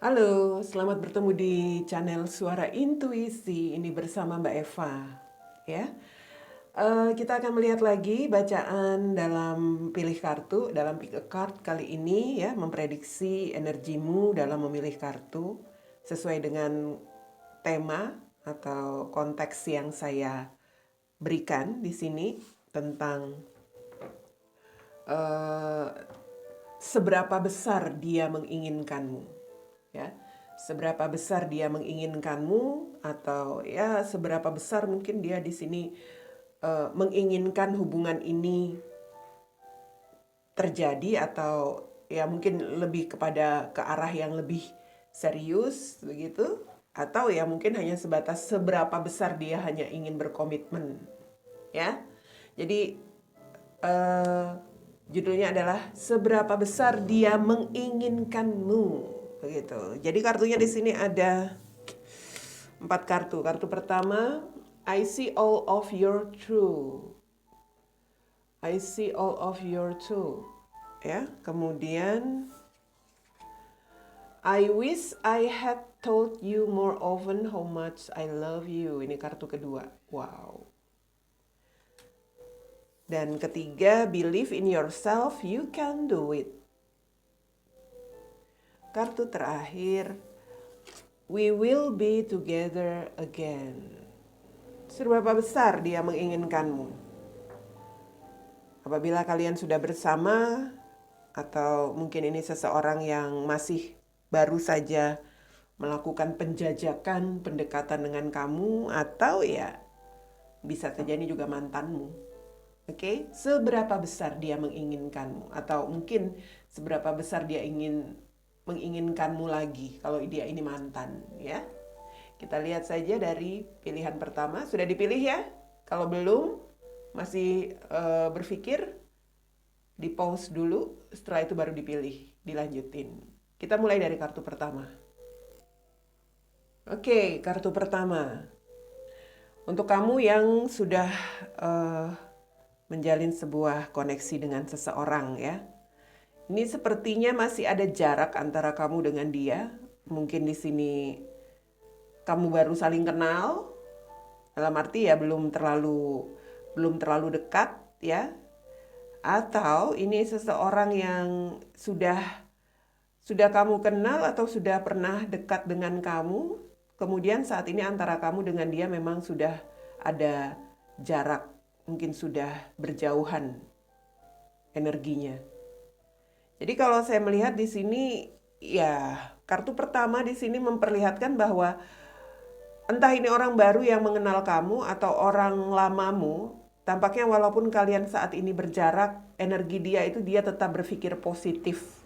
Halo, selamat bertemu di channel Suara Intuisi. Ini bersama Mbak Eva, ya. Kita akan melihat lagi bacaan dalam pilih kartu, dalam pick a card kali ini, ya, memprediksi energimu dalam memilih kartu sesuai dengan tema atau konteks yang saya berikan di sini tentang eh, seberapa besar dia menginginkanmu, ya, seberapa besar dia menginginkanmu, atau ya seberapa besar mungkin dia di sini menginginkan hubungan ini terjadi, atau ya mungkin lebih kepada ke arah yang lebih serius begitu, atau ya mungkin hanya sebatas seberapa besar dia hanya ingin berkomitmen, ya. Jadi eh, judulnya adalah seberapa besar dia menginginkanmu begitu. Jadi kartunya di sini ada 4 kartu. Kartu pertama, I see all of your true. I see all of your true. Ya, kemudian I wish I had told you more often how much I love you. Ini kartu kedua. Wow. Dan ketiga, believe in yourself, you can do it. Kartu terakhir, we will be together again. Seberapa besar dia menginginkanmu? Apabila kalian sudah bersama, atau mungkin ini seseorang yang masih baru saja melakukan penjajakan, pendekatan dengan kamu, atau ya bisa saja ini juga mantanmu. Oke, seberapa besar dia menginginkanmu, atau mungkin seberapa besar dia menginginkanmu lagi kalau dia ini mantan, ya. Kita lihat saja dari pilihan pertama. Sudah dipilih ya? Kalau belum, masih berpikir, di pause dulu, setelah itu baru dipilih, dilanjutin. Kita mulai dari kartu pertama. Oke, kartu pertama. Untuk kamu yang sudah menjalin sebuah koneksi dengan seseorang, ya. Ini sepertinya masih ada jarak antara kamu dengan dia. Mungkin di sini kamu baru saling kenal, dalam arti ya belum terlalu dekat, ya. Atau ini seseorang yang sudah kamu kenal atau sudah pernah dekat dengan kamu, kemudian saat ini antara kamu dengan dia memang sudah ada jarak, mungkin sudah berjauhan energinya. Jadi kalau saya melihat di sini, ya kartu pertama di sini memperlihatkan bahwa entah ini orang baru yang mengenal kamu atau orang lamamu, tampaknya walaupun kalian saat ini berjarak, energi dia tetap berpikir positif.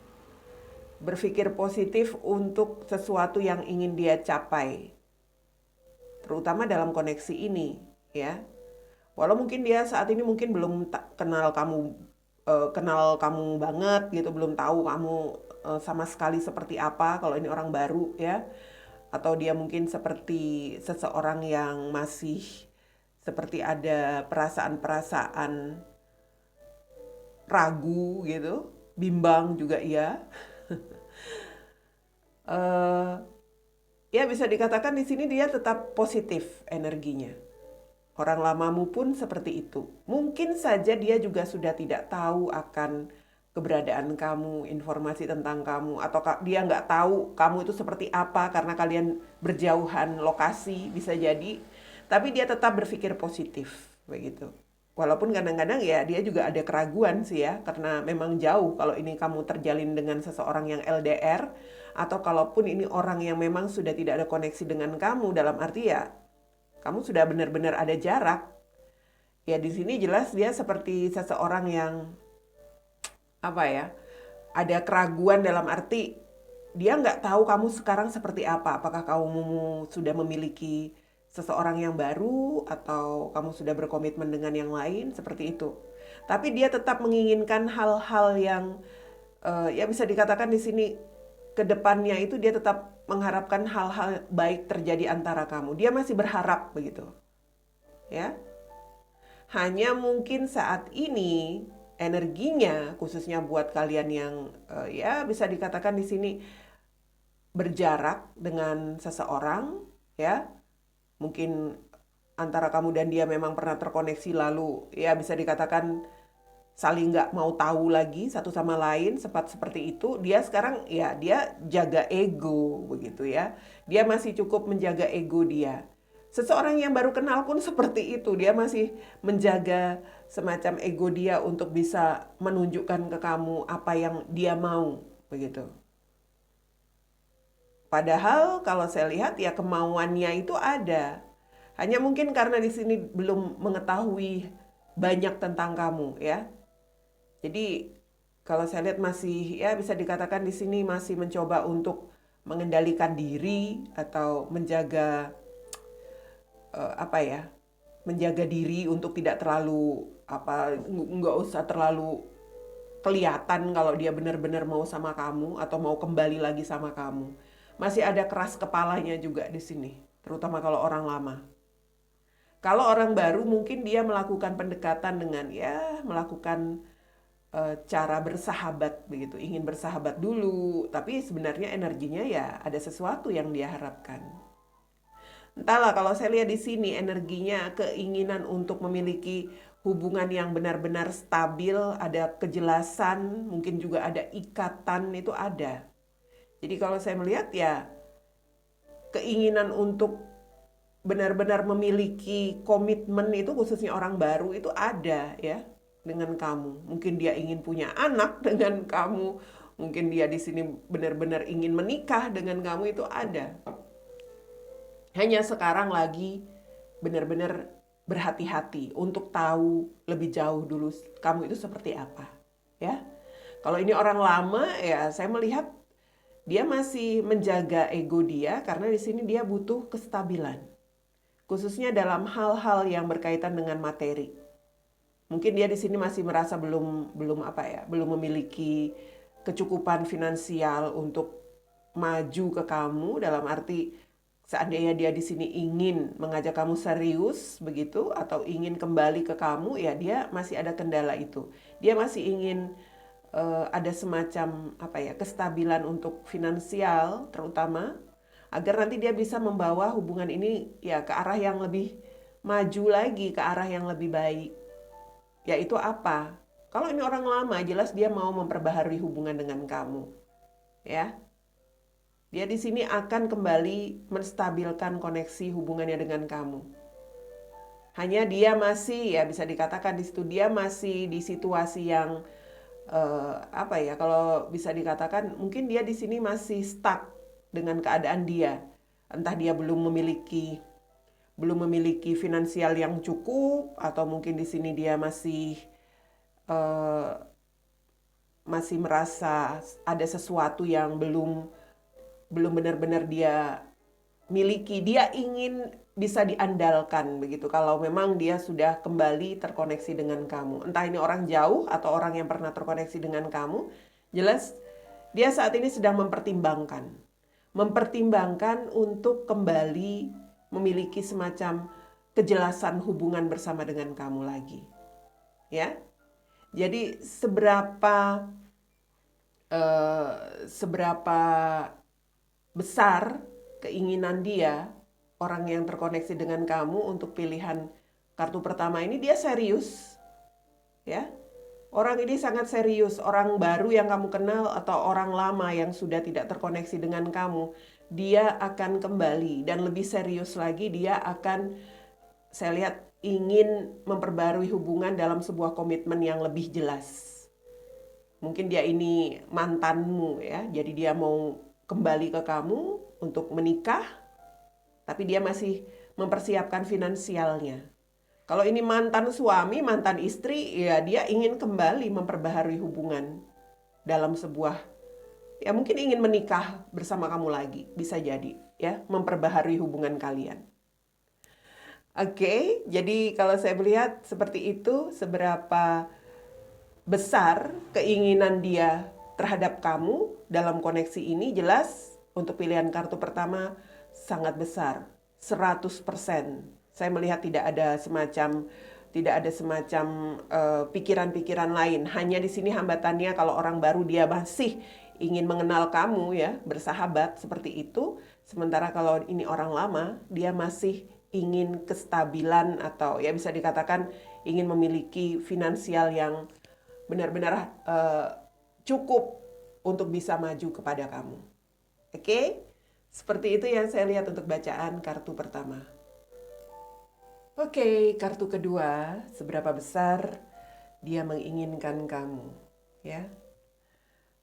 Berpikir positif untuk sesuatu yang ingin dia capai. Terutama dalam koneksi ini, ya. Walau mungkin dia saat ini mungkin belum kenal kamu banget gitu, belum tahu kamu sama sekali seperti apa kalau ini orang baru, ya. Atau dia mungkin seperti seseorang yang masih seperti ada perasaan-perasaan ragu gitu, bimbang juga ya. Eh, ya bisa dikatakan di sini dia tetap positif energinya. Orang lamamu pun seperti itu. Mungkin saja dia juga sudah tidak tahu akan keberadaan kamu, informasi tentang kamu, atau dia nggak tahu kamu itu seperti apa karena kalian berjauhan lokasi, bisa jadi. Tapi dia tetap berpikir positif, begitu. Walaupun kadang-kadang ya dia juga ada keraguan sih ya, karena memang jauh kalau ini kamu terjalin dengan seseorang yang LDR, atau kalaupun ini orang yang memang sudah tidak ada koneksi dengan kamu, dalam arti ya kamu sudah benar-benar ada jarak. Ya di sini jelas dia seperti seseorang yang apa ya? Ada keraguan dalam arti dia nggak tahu kamu sekarang seperti apa. Apakah kamu sudah memiliki seseorang yang baru atau kamu sudah berkomitmen dengan yang lain, seperti itu. Tapi dia tetap menginginkan hal-hal yang ya bisa dikatakan di sini ke depannya itu dia tetap mengharapkan hal-hal baik terjadi antara kamu. Dia masih berharap begitu. Ya. Hanya mungkin saat ini energinya khususnya buat kalian yang ya bisa dikatakan di sini berjarak dengan seseorang, ya. Mungkin antara kamu dan dia memang pernah terkoneksi lalu, ya bisa dikatakan saling nggak mau tahu lagi satu sama lain, sempat seperti itu. Dia sekarang ya dia jaga ego begitu ya. Dia masih cukup menjaga ego dia. Seseorang yang baru kenal pun seperti itu, dia masih menjaga semacam ego dia untuk bisa menunjukkan ke kamu apa yang dia mau begitu. Padahal kalau saya lihat ya kemauannya itu ada. Hanya mungkin karena di sini belum mengetahui banyak tentang kamu ya. Jadi kalau saya lihat masih ya bisa dikatakan di sini masih mencoba untuk mengendalikan diri atau menjaga apa ya? Menjaga diri untuk tidak terlalu apa nggak usah terlalu kelihatan kalau dia benar-benar mau sama kamu atau mau kembali lagi sama kamu. Masih ada keras kepalanya juga di sini, terutama kalau orang lama. Kalau orang baru mungkin dia melakukan pendekatan dengan ya melakukan cara bersahabat begitu, ingin bersahabat dulu, tapi sebenarnya energinya ya ada sesuatu yang dia harapkan. Entahlah kalau saya lihat di sini energinya keinginan untuk memiliki hubungan yang benar-benar stabil, ada kejelasan, mungkin juga ada ikatan itu ada. Jadi kalau saya melihat ya keinginan untuk benar-benar memiliki komitmen itu khususnya orang baru itu ada ya dengan kamu. Mungkin dia ingin punya anak dengan kamu, mungkin dia di sini benar-benar ingin menikah dengan kamu itu ada. Hanya sekarang lagi benar-benar berhati-hati untuk tahu lebih jauh dulu kamu itu seperti apa, ya. Kalau ini orang lama ya saya melihat dia masih menjaga ego dia karena di sini dia butuh kestabilan. Khususnya dalam hal-hal yang berkaitan dengan materi. Mungkin dia di sini masih merasa belum apa ya, belum memiliki kecukupan finansial untuk maju ke kamu dalam arti seandainya dia di sini ingin mengajak kamu serius begitu atau ingin kembali ke kamu ya dia masih ada kendala itu. Dia masih ingin ada semacam apa ya, kestabilan untuk finansial terutama agar nanti dia bisa membawa hubungan ini ya ke arah yang lebih maju lagi, ke arah yang lebih baik. Yaitu apa? Kalau ini orang lama, jelas dia mau memperbaharui hubungan dengan kamu. Ya. Dia di sini akan kembali menstabilkan koneksi hubungannya dengan kamu. Hanya dia masih ya bisa dikatakan di situ dia masih di situasi yang apa ya? Kalau bisa dikatakan mungkin dia di sini masih stuck dengan keadaan dia. Entah dia belum memiliki finansial yang cukup atau mungkin di sini dia eh, masih merasa ada sesuatu yang belum benar-benar dia miliki. Dia ingin bisa diandalkan begitu. Kalau memang dia sudah kembali terkoneksi dengan kamu. Entah ini orang jauh atau orang yang pernah terkoneksi dengan kamu, jelas dia saat ini sedang mempertimbangkan untuk kembali memiliki semacam kejelasan hubungan bersama dengan kamu lagi. Ya. Jadi seberapa besar keinginan dia orang yang terkoneksi dengan kamu untuk pilihan kartu pertama ini dia serius. Ya. Orang ini sangat serius, orang baru yang kamu kenal atau orang lama yang sudah tidak terkoneksi dengan kamu, dia akan kembali dan lebih serius lagi dia akan saya lihat ingin memperbarui hubungan dalam sebuah komitmen yang lebih jelas. Mungkin dia ini mantanmu ya, jadi dia mau kembali ke kamu untuk menikah, tapi dia masih mempersiapkan finansialnya. Kalau ini mantan suami, mantan istri, ya dia ingin kembali memperbaharui hubungan dalam sebuah, ya mungkin ingin menikah bersama kamu lagi, bisa jadi, ya memperbaharui hubungan kalian. Oke, jadi kalau saya melihat seperti itu, seberapa besar keinginan dia terhadap kamu dalam koneksi ini jelas untuk pilihan kartu pertama sangat besar, 100%. Saya melihat tidak ada semacam pikiran-pikiran lain. Hanya di sini hambatannya kalau orang baru dia masih ingin mengenal kamu ya, bersahabat seperti itu. Sementara kalau ini orang lama, dia masih ingin kestabilan atau ya bisa dikatakan ingin memiliki finansial yang benar-benar cukup untuk bisa maju kepada kamu. Oke? Seperti itu yang saya lihat untuk bacaan kartu pertama. Oke, kartu kedua, seberapa besar dia menginginkan kamu, ya.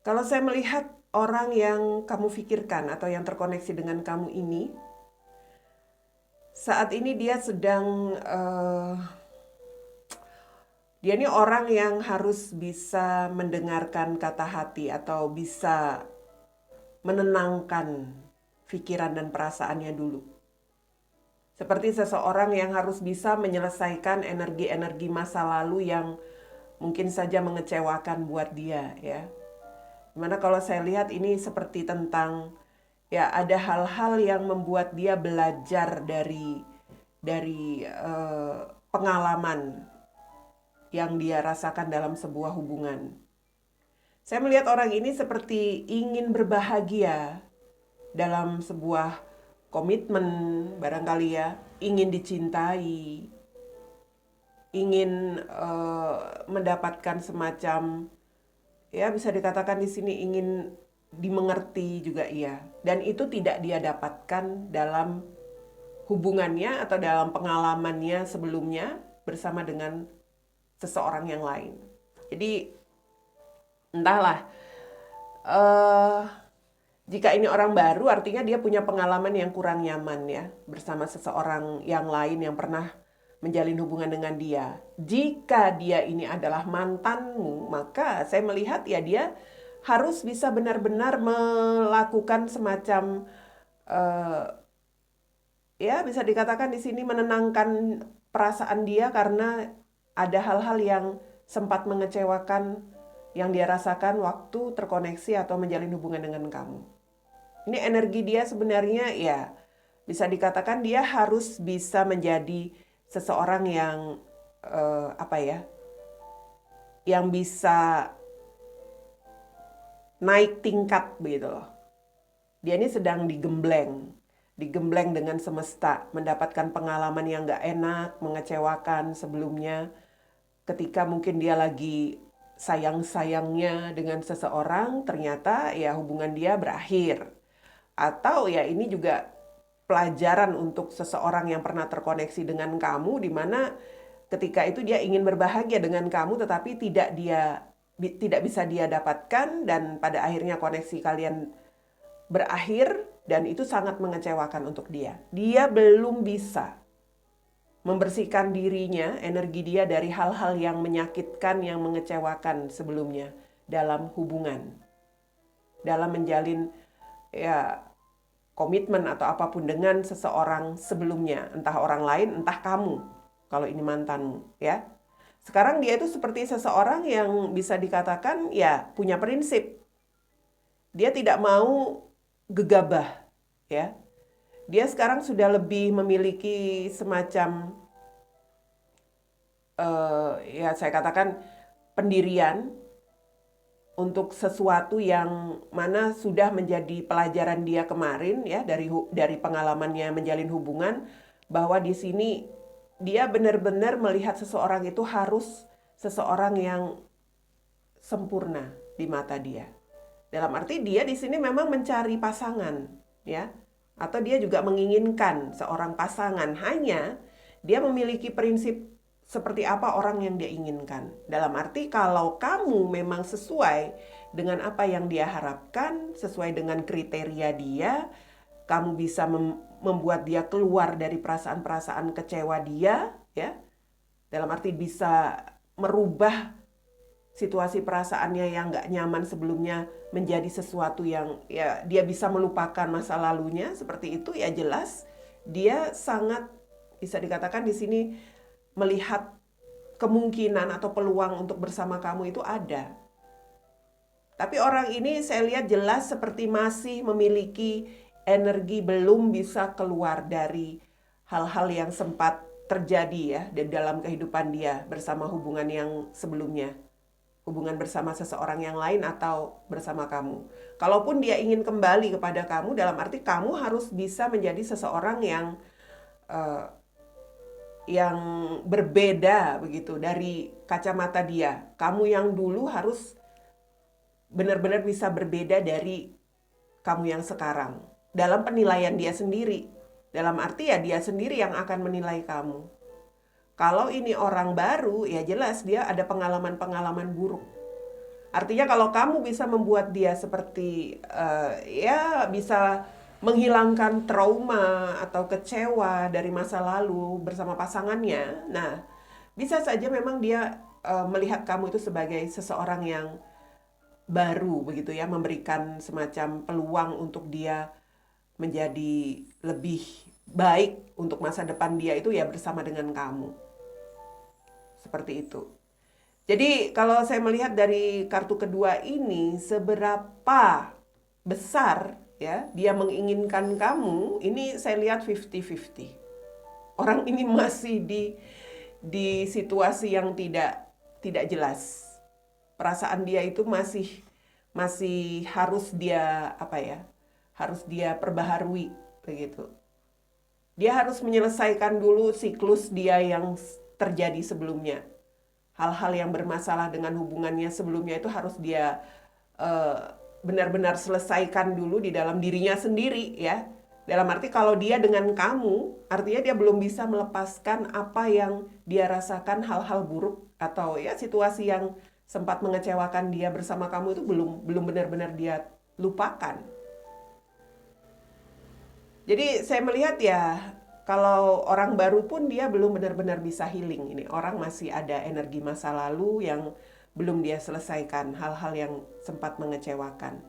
Kalau saya melihat orang yang kamu pikirkan atau yang terkoneksi dengan kamu ini, saat ini dia sedang dia ini orang yang harus bisa mendengarkan kata hati atau bisa menenangkan pikiran dan perasaannya dulu. Seperti seseorang yang harus bisa menyelesaikan energi-energi masa lalu yang mungkin saja mengecewakan buat dia, ya. Dimana kalau saya lihat ini seperti tentang ya ada hal-hal yang membuat dia belajar dari pengalaman yang dia rasakan dalam sebuah hubungan. Saya melihat orang ini seperti ingin berbahagia dalam sebuah komitmen, barangkali ya, ingin dicintai, ingin mendapatkan semacam, ya bisa dikatakan di sini ingin dimengerti juga iya. Dan itu tidak dia dapatkan dalam hubungannya atau dalam pengalamannya sebelumnya bersama dengan seseorang yang lain. Jadi entahlah, jika ini orang baru, artinya dia punya pengalaman yang kurang nyaman ya, bersama seseorang yang lain yang pernah menjalin hubungan dengan dia. Jika dia ini adalah mantanmu, maka saya melihat ya dia harus bisa benar-benar melakukan semacam, ya bisa dikatakan di sini menenangkan perasaan dia karena ada hal-hal yang sempat mengecewakan yang dia rasakan waktu terkoneksi atau menjalin hubungan dengan kamu. Ini energi dia sebenarnya ya bisa dikatakan dia harus bisa menjadi seseorang yang yang bisa naik tingkat begitu loh. Dia ini sedang digembleng dengan semesta, mendapatkan pengalaman yang gak enak, mengecewakan sebelumnya. Ketika mungkin dia lagi sayang-sayangnya dengan seseorang, ternyata ya hubungan dia berakhir. Atau ya ini juga pelajaran untuk seseorang yang pernah terkoneksi dengan kamu, di mana ketika itu dia ingin berbahagia dengan kamu tetapi tidak bisa dia dapatkan, dan pada akhirnya koneksi kalian berakhir dan itu sangat mengecewakan untuk dia. Dia belum bisa membersihkan dirinya, energi dia dari hal-hal yang menyakitkan, yang mengecewakan sebelumnya dalam hubungan, dalam menjalin ya komitmen atau apapun dengan seseorang sebelumnya, entah orang lain, entah kamu, kalau ini mantanmu, ya. Sekarang dia itu seperti seseorang yang bisa dikatakan ya punya prinsip. Dia tidak mau gegabah, ya. Dia sekarang sudah lebih memiliki semacam ya saya katakan pendirian untuk sesuatu yang mana sudah menjadi pelajaran dia kemarin ya dari pengalamannya menjalin hubungan, bahwa di sini dia benar-benar melihat seseorang itu harus seseorang yang sempurna di mata dia. Dalam arti dia di sini memang mencari pasangan ya, atau dia juga menginginkan seorang pasangan, hanya dia memiliki prinsip seperti apa orang yang dia inginkan. Dalam arti kalau kamu memang sesuai dengan apa yang dia harapkan, sesuai dengan kriteria dia, kamu bisa membuat dia keluar dari perasaan-perasaan kecewa dia, ya. Dalam arti bisa merubah situasi perasaannya yang gak nyaman sebelumnya menjadi sesuatu yang ya dia bisa melupakan masa lalunya, seperti itu ya jelas dia sangat bisa dikatakan di sini melihat kemungkinan atau peluang untuk bersama kamu itu ada. Tapi orang ini saya lihat jelas seperti masih memiliki energi belum bisa keluar dari hal-hal yang sempat terjadi ya di dalam kehidupan dia bersama hubungan yang sebelumnya. hubungan bersama seseorang yang lain atau bersama kamu. Kalaupun dia ingin kembali kepada kamu, dalam arti kamu harus bisa menjadi seseorang eh, yang berbeda begitu dari kacamata dia. Kamu yang dulu harus benar-benar bisa berbeda dari kamu yang sekarang. Dalam penilaian dia sendiri. Dalam arti ya dia sendiri yang akan menilai kamu. Kalau ini orang baru, ya jelas dia ada pengalaman-pengalaman buruk. Artinya kalau kamu bisa membuat dia seperti ya bisa menghilangkan trauma atau kecewa dari masa lalu bersama pasangannya, nah bisa saja memang dia melihat kamu itu sebagai seseorang yang baru begitu ya, memberikan semacam peluang untuk dia menjadi lebih baik untuk masa depan dia itu ya bersama dengan kamu. Seperti itu. Jadi kalau saya melihat dari kartu kedua ini, seberapa besar ya dia menginginkan kamu, ini saya lihat 50-50. Orang ini masih di situasi yang tidak jelas. Perasaan dia itu masih harus dia apa ya? Harus dia perbaharui begitu. Dia harus menyelesaikan dulu siklus dia yang terjadi sebelumnya. Hal-hal yang bermasalah dengan hubungannya sebelumnya itu harus dia benar-benar selesaikan dulu di dalam dirinya sendiri ya. Dalam arti kalau dia dengan kamu, artinya dia belum bisa melepaskan apa yang dia rasakan, hal-hal buruk atau ya situasi yang sempat mengecewakan dia bersama kamu itu belum benar-benar dia lupakan. Jadi saya melihat ya kalau orang baru pun dia belum benar-benar bisa healing ini. Orang masih ada energi masa lalu yang belum dia selesaikan, hal-hal yang sempat mengecewakan.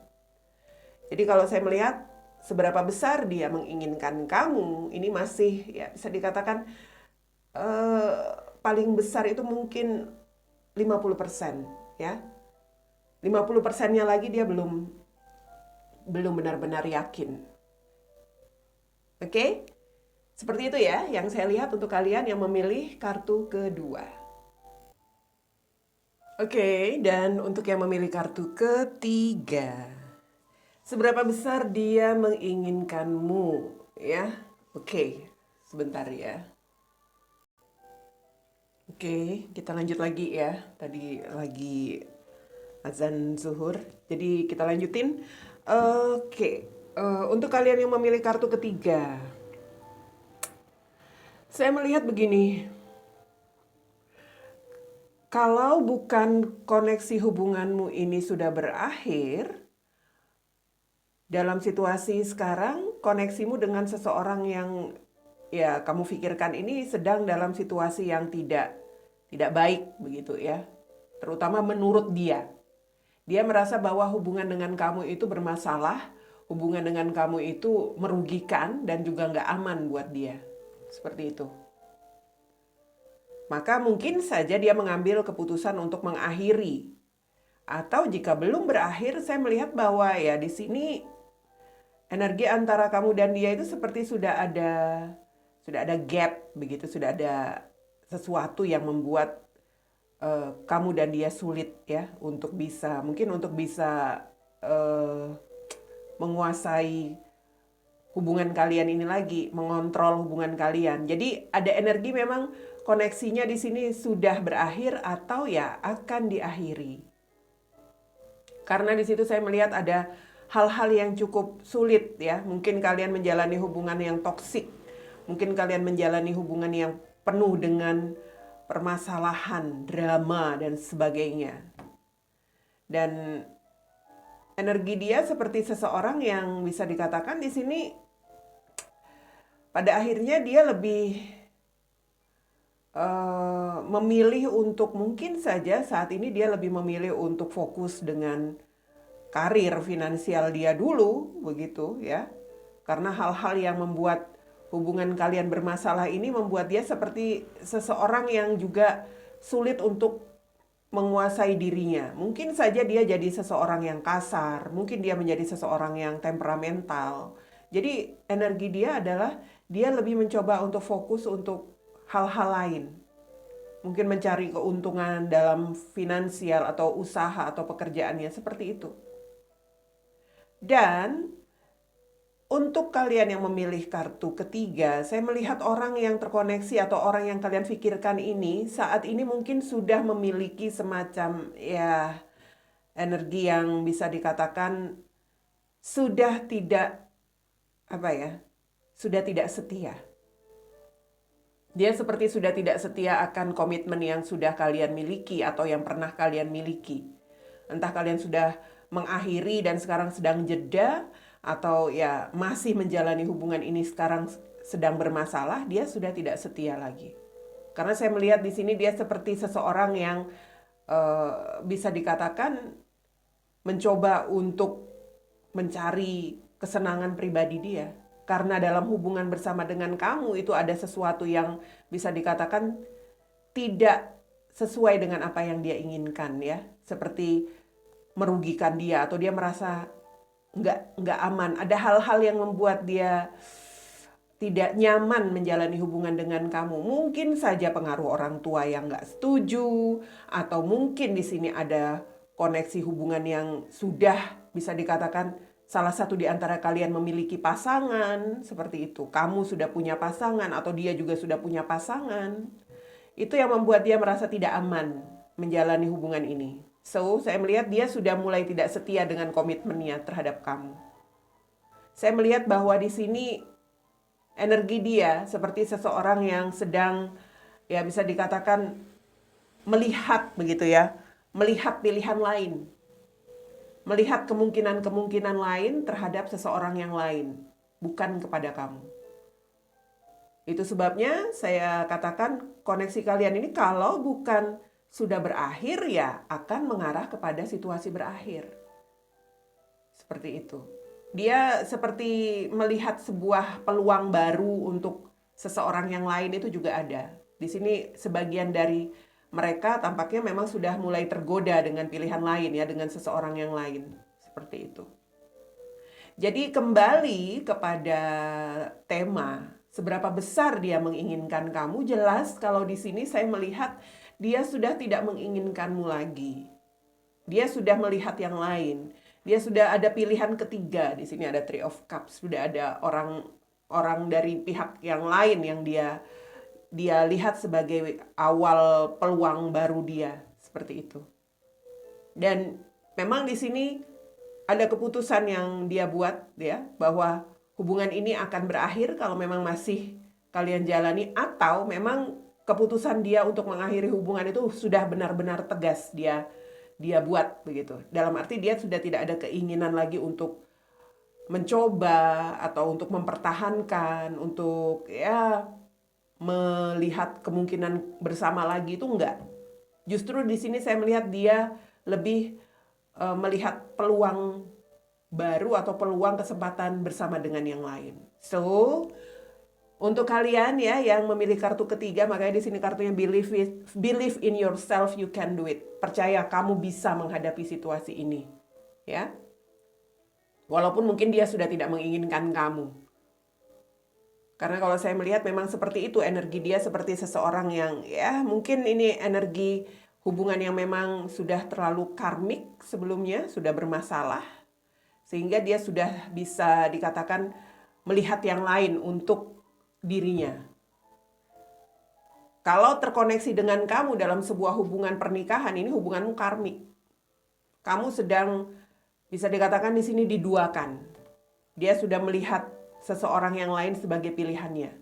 Jadi kalau saya melihat seberapa besar dia menginginkan kamu, ini masih ya bisa dikatakan paling besar itu mungkin 50% ya. 50%-nya lagi dia belum benar-benar yakin. Oke? Seperti itu ya yang saya lihat untuk kalian yang memilih kartu kedua. Oke, dan untuk yang memilih kartu ketiga. Seberapa besar dia menginginkanmu ya? Oke, sebentar ya. Oke, kita lanjut lagi ya. Tadi lagi azan zuhur. Jadi kita lanjutin. Oke, untuk kalian yang memilih kartu ketiga. Saya melihat begini. Kalau bukan koneksi hubunganmu ini sudah berakhir, dalam situasi sekarang koneksimu dengan seseorang yang ya kamu pikirkan ini sedang dalam situasi yang tidak baik begitu ya. Terutama menurut dia. Dia merasa bahwa hubungan dengan kamu itu bermasalah, hubungan dengan kamu itu merugikan dan juga nggak aman buat dia. Seperti itu. Maka mungkin saja dia mengambil keputusan untuk mengakhiri. Atau jika belum berakhir, saya melihat bahwa ya di sini energi antara kamu dan dia itu seperti sudah ada gap begitu, sudah ada sesuatu yang membuat kamu dan dia sulit ya untuk bisa menguasai hubungan kalian ini lagi, mengontrol hubungan kalian. Jadi ada energi memang koneksinya di sini sudah berakhir atau ya akan diakhiri. Karena di situ saya melihat ada hal-hal yang cukup sulit ya. Mungkin kalian menjalani hubungan yang toksik. Mungkin kalian menjalani hubungan yang penuh dengan permasalahan, drama dan sebagainya. Dan energi dia seperti seseorang yang bisa dikatakan di sini pada akhirnya dia lebih memilih untuk mungkin saja saat ini dia lebih memilih untuk fokus dengan karir finansial dia dulu begitu ya. Karena hal-hal yang membuat hubungan kalian bermasalah ini membuat dia seperti seseorang yang juga sulit untuk menguasai dirinya. Mungkin saja dia jadi seseorang yang kasar, mungkin dia menjadi seseorang yang temperamental. Jadi energi dia adalah dia lebih mencoba untuk fokus untuk hal-hal lain. mungkin mencari keuntungan dalam finansial atau usaha atau pekerjaannya, seperti itu. Dan untuk kalian yang memilih kartu ketiga, saya melihat orang yang terkoneksi atau orang yang kalian pikirkan ini saat ini mungkin sudah memiliki semacam ya energi yang bisa dikatakan sudah tidak sudah tidak setia. Dia seperti sudah tidak setia akan komitmen yang sudah kalian miliki atau yang pernah kalian miliki. Entah kalian sudah mengakhiri dan sekarang sedang jeda, atau ya masih menjalani hubungan ini sekarang sedang bermasalah, dia sudah tidak setia lagi. Karena saya melihat di sini dia seperti seseorang yang bisa dikatakan mencoba untuk mencari kesenangan pribadi dia. Karena dalam hubungan bersama dengan kamu itu ada sesuatu yang bisa dikatakan tidak sesuai dengan apa yang dia inginkan ya. Seperti merugikan dia atau dia merasa nggak aman. Ada hal-hal yang membuat dia tidak nyaman menjalani hubungan dengan kamu. Mungkin saja pengaruh orang tua yang nggak setuju, atau mungkin di sini ada koneksi hubungan yang sudah bisa dikatakan salah satu di antara kalian memiliki pasangan, seperti itu. Kamu sudah punya pasangan atau dia juga sudah punya pasangan. Itu yang membuat dia merasa tidak aman menjalani hubungan ini. So, saya melihat dia sudah mulai tidak setia dengan komitmennya terhadap kamu. Saya melihat bahwa di sini energi dia seperti seseorang yang sedang ya bisa dikatakan melihat begitu ya, melihat pilihan lain. Melihat kemungkinan-kemungkinan lain terhadap seseorang yang lain, bukan kepada kamu. Itu sebabnya saya katakan koneksi kalian ini kalau bukan sudah berakhir ya akan mengarah kepada situasi berakhir. Seperti itu. Dia seperti melihat sebuah peluang baru untuk seseorang yang lain, itu juga ada. Di sini sebagian dari mereka tampaknya memang sudah mulai tergoda dengan pilihan lain ya, dengan seseorang yang lain. Seperti itu. Jadi kembali kepada tema, seberapa besar dia menginginkan kamu, jelas kalau di sini saya melihat dia sudah tidak menginginkanmu lagi. Dia sudah melihat yang lain. Dia sudah ada pilihan ketiga. Di sini ada Three of Cups, sudah ada orang dari pihak yang lain yang dia lihat sebagai awal peluang baru dia, seperti itu. Dan memang di sini ada keputusan yang dia buat ya, bahwa hubungan ini akan berakhir kalau memang masih kalian jalani, atau memang keputusan dia untuk mengakhiri hubungan itu sudah benar-benar tegas dia buat begitu. Dalam arti dia sudah tidak ada keinginan lagi untuk mencoba atau untuk mempertahankan, untuk ya melihat kemungkinan bersama lagi, itu enggak. Justru di sini saya melihat dia lebih melihat peluang baru atau peluang kesempatan bersama dengan yang lain. So, untuk kalian ya yang memilih kartu ketiga, makanya di sini kartunya believe in yourself, you can do it. Percaya kamu bisa menghadapi situasi ini. Ya. Walaupun mungkin dia sudah tidak menginginkan kamu. Karena kalau saya melihat memang seperti itu, energi dia seperti seseorang yang ya mungkin ini energi hubungan yang memang sudah terlalu karmik sebelumnya, sudah bermasalah. Sehingga dia sudah bisa dikatakan melihat yang lain untuk dirinya. Kalau terkoneksi dengan kamu dalam sebuah hubungan pernikahan, ini hubunganmu karmik. Kamu sedang bisa dikatakan di sini diduakan. Dia sudah melihat seseorang yang lain sebagai pilihannya.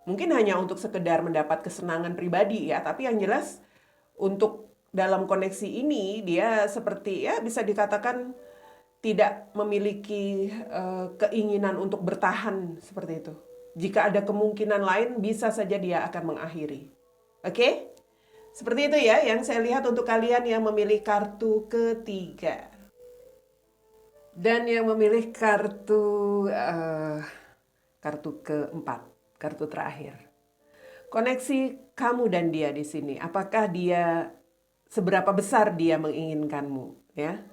Mungkin hanya untuk sekedar mendapat kesenangan pribadi ya, tapi yang jelas untuk dalam koneksi ini dia seperti ya bisa dikatakan tidak memiliki keinginan untuk bertahan seperti itu. Jika ada kemungkinan lain, bisa saja dia akan mengakhiri. Oke? Seperti itu ya yang saya lihat untuk kalian yang memilih kartu ketiga. Dan yang memilih kartu keempat, kartu terakhir. Koneksi kamu dan dia di sini. Apakah dia, seberapa besar dia menginginkanmu? Ya.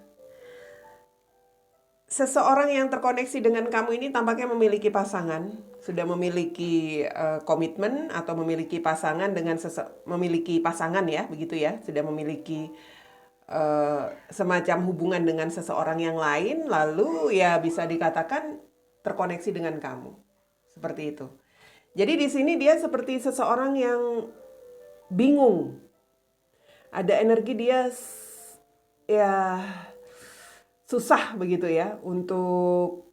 seseorang yang terkoneksi dengan kamu ini tampaknya memiliki pasangan, sudah memiliki komitmen atau memiliki pasangan dengan memiliki pasangan ya, begitu ya, sudah memiliki semacam hubungan dengan seseorang yang lain, lalu ya bisa dikatakan terkoneksi dengan kamu. Seperti itu. Jadi di sini dia seperti seseorang yang bingung. Ada energi dia ya susah begitu ya untuk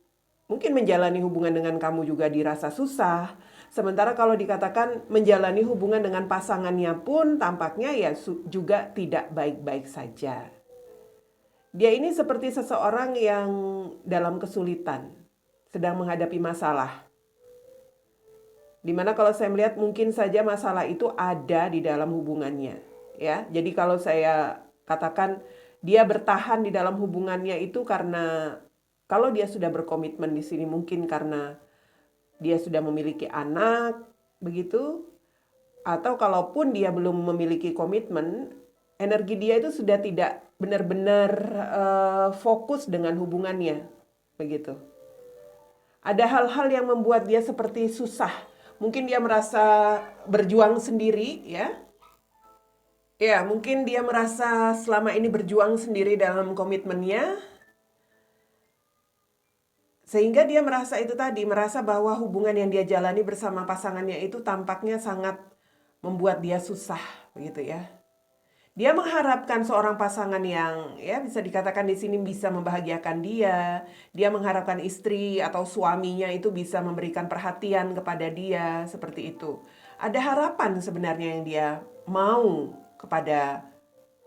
mungkin menjalani hubungan dengan kamu juga dirasa susah. Sementara kalau dikatakan menjalani hubungan dengan pasangannya pun tampaknya ya juga tidak baik-baik saja. Dia ini seperti seseorang yang dalam kesulitan, sedang menghadapi masalah. Dimana kalau saya melihat mungkin saja masalah itu ada di dalam hubungannya. Ya, jadi kalau saya katakan dia bertahan di dalam hubungannya itu karena kalau dia sudah berkomitmen di sini mungkin karena dia sudah memiliki anak, begitu. Atau kalaupun dia belum memiliki komitmen, energi dia itu sudah tidak benar-benar fokus dengan hubungannya, begitu. Ada hal-hal yang membuat dia seperti susah. Mungkin dia merasa berjuang sendiri, ya. Ya, mungkin dia merasa selama ini berjuang sendiri dalam komitmennya. Sehingga dia merasa itu tadi, merasa bahwa hubungan yang dia jalani bersama pasangannya itu tampaknya sangat membuat dia susah, begitu ya. Dia mengharapkan seorang pasangan yang ya bisa dikatakan di sini bisa membahagiakan dia. Dia mengharapkan istri atau suaminya itu bisa memberikan perhatian kepada dia seperti itu. Ada harapan sebenarnya yang dia mau kepada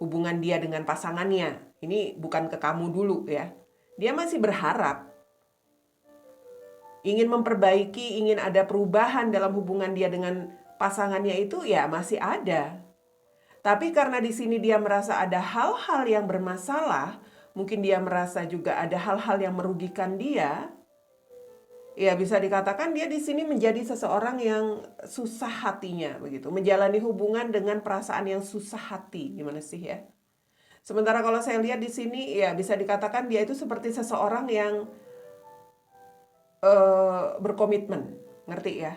hubungan dia dengan pasangannya. Ini bukan ke kamu dulu ya. Dia masih berharap ingin memperbaiki, ingin ada perubahan dalam hubungan dia dengan pasangannya itu ya masih ada. Tapi karena di sini dia merasa ada hal-hal yang bermasalah, mungkin dia merasa juga ada hal-hal yang merugikan dia. Ya bisa dikatakan dia di sini menjadi seseorang yang susah hatinya begitu, menjalani hubungan dengan perasaan yang susah hati. Gimana sih ya? Sementara kalau saya lihat di sini ya bisa dikatakan dia itu seperti seseorang yang berkomitmen, ngerti ya?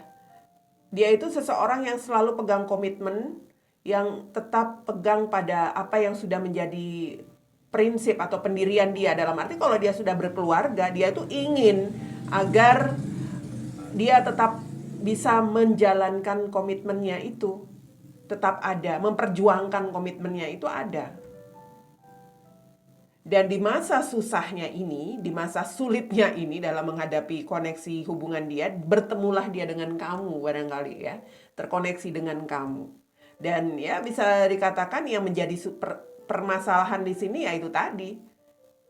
Dia itu seseorang yang selalu pegang komitmen, yang tetap pegang pada apa yang sudah menjadi prinsip atau pendirian dia. Dalam arti kalau dia sudah berkeluarga, dia itu ingin agar dia tetap bisa menjalankan komitmennya itu. Tetap ada, memperjuangkan komitmennya itu ada. Dan di masa susahnya ini, di masa sulitnya ini dalam menghadapi koneksi hubungan dia, bertemulah dia dengan kamu barangkali ya, terkoneksi dengan kamu. Dan ya bisa dikatakan yang menjadi permasalahan di sini ya itu tadi.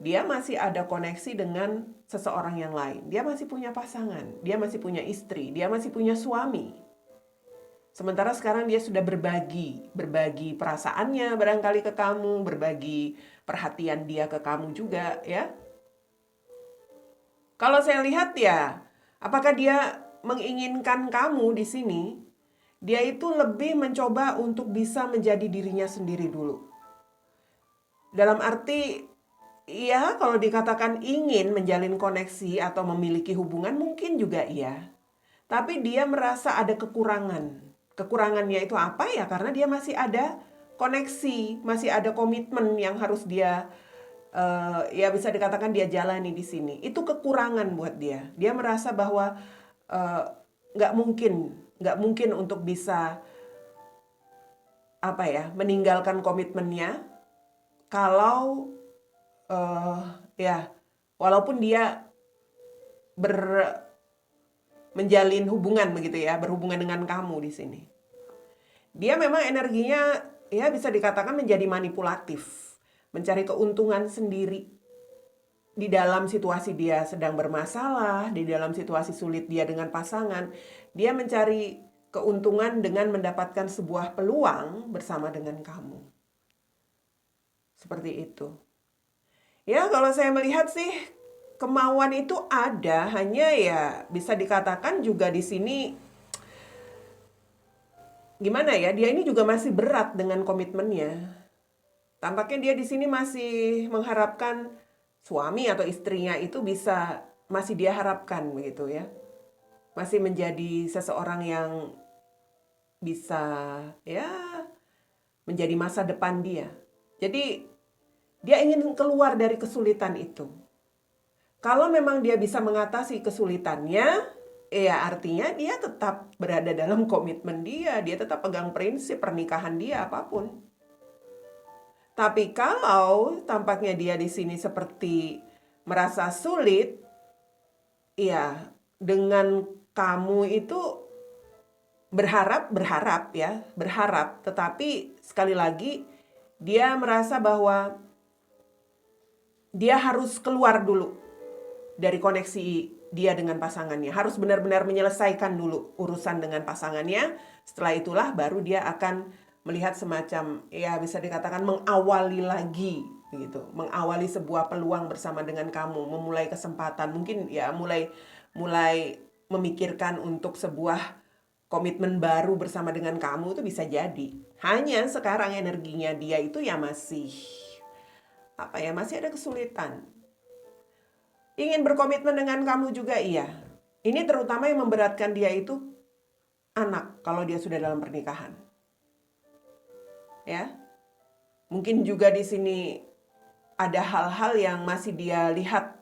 Dia masih ada koneksi dengan seseorang yang lain. Dia masih punya pasangan, dia masih punya istri, dia masih punya suami. Sementara sekarang dia sudah berbagi perasaannya barangkali ke kamu, berbagi perhatian dia ke kamu juga ya. Kalau saya lihat ya, apakah dia menginginkan kamu di sini? Dia itu lebih mencoba untuk bisa menjadi dirinya sendiri dulu. Dalam arti, ya kalau dikatakan ingin menjalin koneksi atau memiliki hubungan mungkin juga iya. Tapi dia merasa ada kekurangan. Kekurangannya itu apa ya? Karena dia masih ada koneksi, masih ada komitmen yang harus dia, ya bisa dikatakan dia jalani di sini. Itu kekurangan buat dia. Dia merasa bahwa nggak mungkin untuk bisa meninggalkan komitmennya kalau ya walaupun dia menjalin hubungan begitu ya, berhubungan dengan kamu di sini. Dia memang energinya ya bisa dikatakan menjadi manipulatif, mencari keuntungan sendiri di dalam situasi dia sedang bermasalah, di dalam situasi sulit dia dengan pasangan. Dia mencari keuntungan dengan mendapatkan sebuah peluang bersama dengan kamu. Seperti itu. Ya, kalau saya melihat sih kemauan itu ada, hanya ya bisa dikatakan juga di sini gimana ya? Dia ini juga masih berat dengan komitmennya. Tampaknya dia di sini masih mengharapkan suami atau istrinya itu bisa masih dia harapkan begitu ya. Masih menjadi seseorang yang bisa ya menjadi masa depan dia. Jadi dia ingin keluar dari kesulitan itu. Kalau memang dia bisa mengatasi kesulitannya, ya artinya dia tetap berada dalam komitmen dia tetap pegang prinsip pernikahan dia apapun. Tapi kalau tampaknya dia di sini seperti merasa sulit, ya dengan kamu itu berharap, tetapi sekali lagi dia merasa bahwa dia harus keluar dulu dari koneksi dia dengan pasangannya. Harus benar-benar menyelesaikan dulu urusan dengan pasangannya. Setelah itulah baru dia akan melihat semacam, ya bisa dikatakan mengawali lagi gitu. Mengawali sebuah peluang bersama dengan kamu, memulai kesempatan. Mungkin ya mulai memikirkan untuk sebuah komitmen baru bersama dengan kamu itu bisa jadi. Hanya sekarang energinya dia itu ya masih masih ada kesulitan. Ingin berkomitmen dengan kamu juga iya. Ini terutama yang memberatkan dia itu anak kalau dia sudah dalam pernikahan. Ya. Mungkin juga di sini ada hal-hal yang masih dia lihat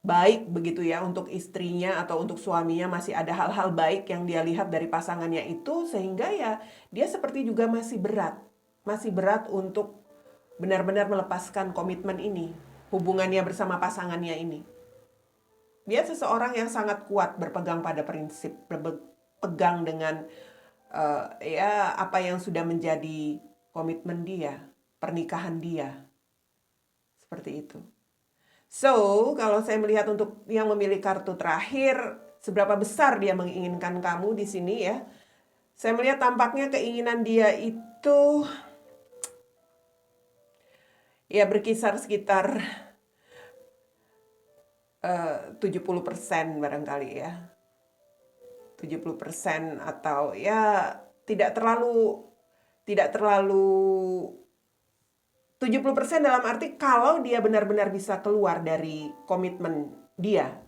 baik begitu ya untuk istrinya atau untuk suaminya, masih ada hal-hal baik yang dia lihat dari pasangannya itu, sehingga ya dia seperti juga masih berat untuk benar-benar melepaskan komitmen ini, hubungannya bersama pasangannya ini. Dia seseorang yang sangat kuat berpegang pada prinsip, berpegang dengan apa yang sudah menjadi komitmen dia, pernikahan dia. Seperti itu. So, kalau saya melihat untuk yang memilih kartu terakhir, seberapa besar dia menginginkan kamu di sini ya. Saya melihat tampaknya keinginan dia itu ya berkisar sekitar 70% barangkali ya. 70% atau ya tidak terlalu 70% dalam arti kalau dia benar-benar bisa keluar dari komitmen dia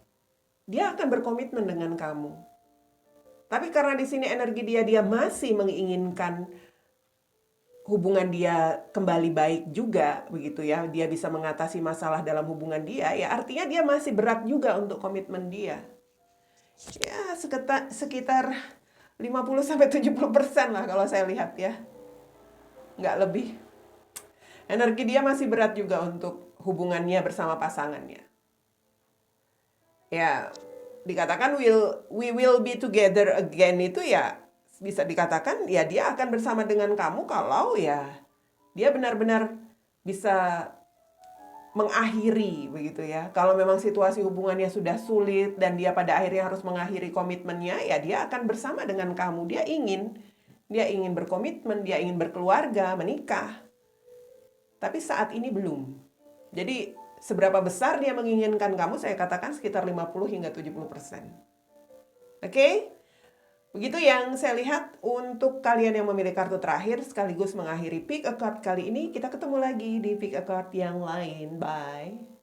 akan berkomitmen dengan kamu. Tapi karena di sini energi dia masih menginginkan hubungan dia kembali baik juga begitu ya. Dia bisa mengatasi masalah dalam hubungan dia, ya artinya dia masih berat juga untuk komitmen dia. Ya sekitar 50-70% lah kalau saya lihat ya. Nggak lebih. Energi dia masih berat juga untuk hubungannya bersama pasangannya. Ya, dikatakan we will be together again itu ya bisa dikatakan ya dia akan bersama dengan kamu kalau ya dia benar-benar bisa mengakhiri begitu ya. Kalau memang situasi hubungannya sudah sulit dan dia pada akhirnya harus mengakhiri komitmennya, ya dia akan bersama dengan kamu. Dia ingin berkomitmen, dia ingin berkeluarga, menikah. Tapi saat ini belum. Jadi seberapa besar dia menginginkan kamu, saya katakan sekitar 50 hingga 70%. Oke? Begitu yang saya lihat untuk kalian yang memilih kartu terakhir sekaligus mengakhiri Pick a Card kali ini. Kita ketemu lagi di Pick a Card yang lain. Bye.